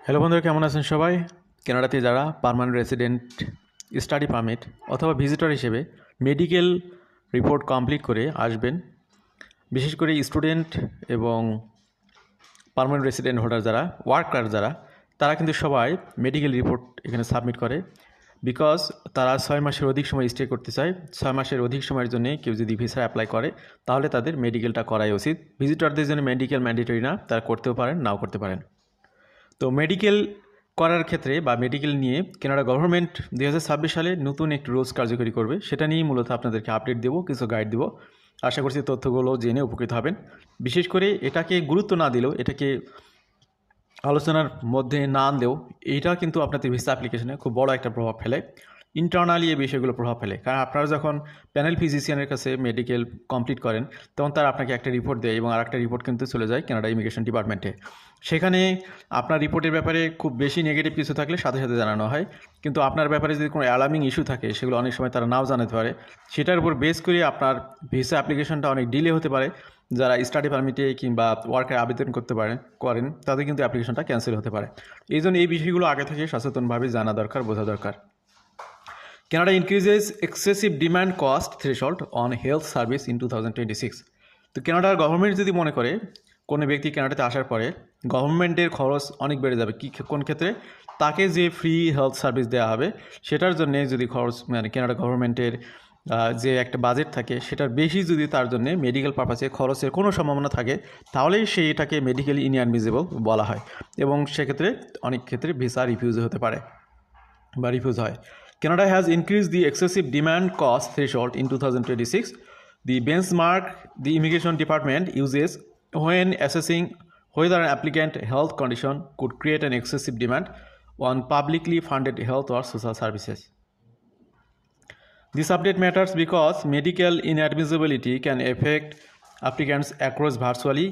Hello বন্ধুরা, কেমন আছেন সবাই? কানাডাতে যারা পার্মানেন্ট রেসিডেন্ট, স্টাডি পারমিট অথবা ভিজিটর হিসেবে মেডিকেল রিপোর্ট কমপ্লিট করে আসবেন, বিশেষ করে স্টুডেন্ট এবং পার্মানেন্ট রেসিডেন্ট হোল্ডার যারা, ওয়ার্কার যারা, তারা কিন্তু সবাই মেডিকেল রিপোর্ট এখানে সাবমিট করে। বিকজ তারা 6 মাসের অধিক সময় স্টে করতে চায়। 6 মাসের অধিক সময়ের জন্য কেউ যদি ভিসা অ্যাপ্লাই করে তাহলে তাদের মেডিকেলটা করাই উচিত। ভিজিটরদের জন্য মেডিকেল ম্যান্ডেটরি না, তারা করতেও পারেন, নাও করতে পারেন। তো মেডিকেল করার ক্ষেত্রে বা মেডিকেল নিয়ে কানাডা গভর্নমেন্ট 2026 সালে নতুন একটি রুলস কার্যকরী করবে। সেটা নিয়েই মূলত আপনাদেরকে আপডেট দেবো, কিছু গাইড দেবো। আশা করছি তথ্যগুলো জেনে উপকৃত হবেন। বিশেষ করে এটাকে গুরুত্ব না দিলেও, এটাকে আলোচনার মধ্যে না আনলেও, এইটা কিন্তু আপনাদের ভিসা অ্যাপ্লিকেশনে খুব বড় একটা প্রভাব ফেলে। ইন্টারনালি এই বিষয়গুলো প্রভাব ফেলে, কারণ আপনারা যখন প্যানেল ফিজিশিয়ানের কাছে মেডিকেল কমপ্লিট করেন তখন তারা আপনাকে একটা রিপোর্ট দেয় এবং আর একটা রিপোর্ট কিন্তু চলে যায় কানাডা ইমিগ্রেশন ডিপার্টমেন্টে। সেখানে আপনার রিপোর্টের ব্যাপারে খুব বেশি নেগেটিভ কিছু থাকলে সাথে সাথে জানানো হয়, কিন্তু আপনার ব্যাপারে যদি কোনো অ্যালার্মিং ইস্যু থাকে সেগুলো অনেক সময় তারা নাও জানাতে পারে। সেটার উপর বেস করে আপনার ভিসা অ্যাপ্লিকেশনটা অনেক ডিলে হতে পারে। যারা স্টাডি পারমিটে কিংবা ওয়ার্কের আবেদন করেন তাদের কিন্তু অ্যাপ্লিকেশনটা ক্যান্সেল হতে পারে। এই জন্য এই বিষয়গুলো আগে থেকে সচেতনভাবে জানা দরকার, বোঝা দরকার। Canada increases excessive demand cost threshold on health service in 2026. তো কানাডার গভর্নমেন্ট যদি মনে করে কোনো ব্যক্তি কানাডাতে আসার পরে গভর্নমেন্টের খরচ অনেক বেড়ে যাবে, কোন ক্ষেত্রে তাকে যে ফ্রি হেলথ সার্ভিস দেওয়া হবে সেটার জন্য যদি খরচ, মানে কানাডা গভর্নমেন্টের যে একটা বাজেট থাকে সেটার বেশি যদি তার জন্য মেডিকেল পারপাসে খরচের কোনো সম্ভাবনা থাকে, তাহলেই সেইটাকে মেডিকেলি ইনঅ্যাডমিসেবল বলা হয় এবং সেক্ষেত্রে অনেক ক্ষেত্রে ভিসা রিফিউজ হতে পারে বা রিফিউজ হয়। Canada has increased the excessive demand cost threshold in 2026. The benchmark the immigration department uses when assessing whether an applicant health condition could create an excessive demand on publicly funded health or social services. This update matters because medical inadmissibility can affect applicants across virtually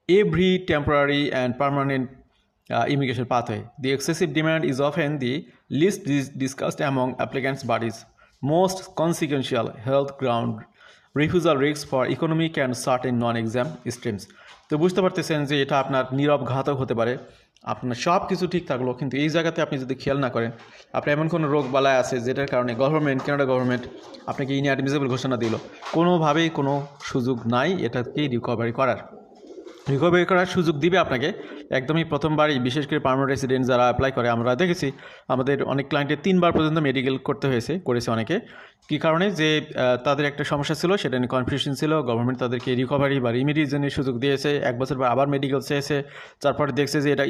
every temporary and permanent immigration pathway. The excessive demand is often the least discussed among applicants but is most consequential health ground refusal risks for economic and certain non-exam streams. তো বুঝতে পারতেছেন যে এটা আপনার নীরব ঘাতক হতে পারে। আপনার সব কিছু ঠিক থাকলো, কিন্তু এই জায়গাতে আপনি যদি খেয়াল না করেন, আপনার এমন কোনো রোগ বালায় আছে যেটার কারণে কানাডা গভর্নমেন্ট আপনাকে ইনঅ্যাডমিসেবল ঘোষণা দিল, কোনোভাবেই কোনো সুযোগ নাই এটাকে রিকভারি করার সুযোগ দিবে আপনাকে একদমই প্রথমবারই। বিশেষ করে পার্মানেন্ট রেসিডেন্ট যারা অ্যাপ্লাই করে, আমরা দেখেছি আমাদের অনেক ক্লায়েন্টের 3 বার পর্যন্ত মেডিকেল করেছে অনেকে। কী কারণে? যে তাদের একটা সমস্যা ছিল, সেটা নিয়ে কনফিউশন ছিল, গভর্নমেন্ট তাদেরকে রিকভারি বা রিমিডির জন্য সুযোগ দিয়েছে, 1 বছর পর আবার মেডিকেল চেয়েছে, তারপরে দেখছে যে এটা